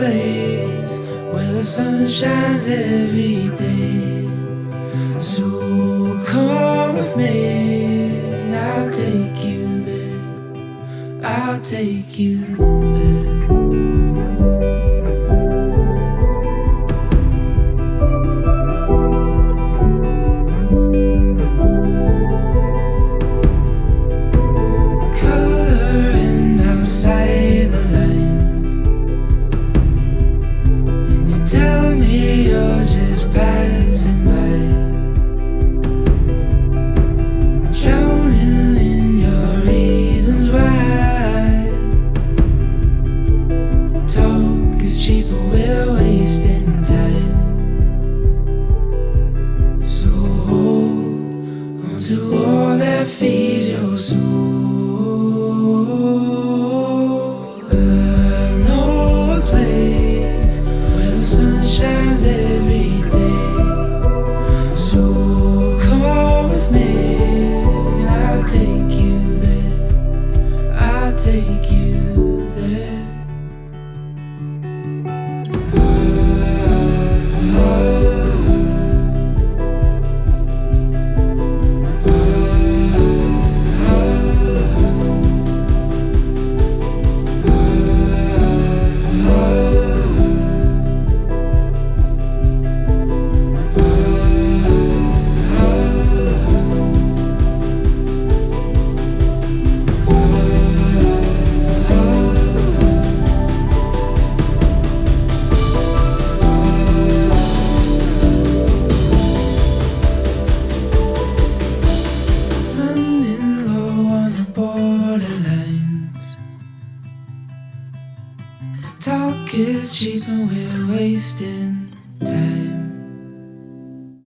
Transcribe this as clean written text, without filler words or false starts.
place where the sun shines every day. So come with me, I'll take you there. I'll take you there. Tell me you're just passing by, drowning in your reasons why. Talk is cheap, but we're wasting time. So hold on to all that feeds your soul. I know a place where the sun shines every day. So come with me, I'll take you there. I'll take you there. Talk is cheap and we're wasting time.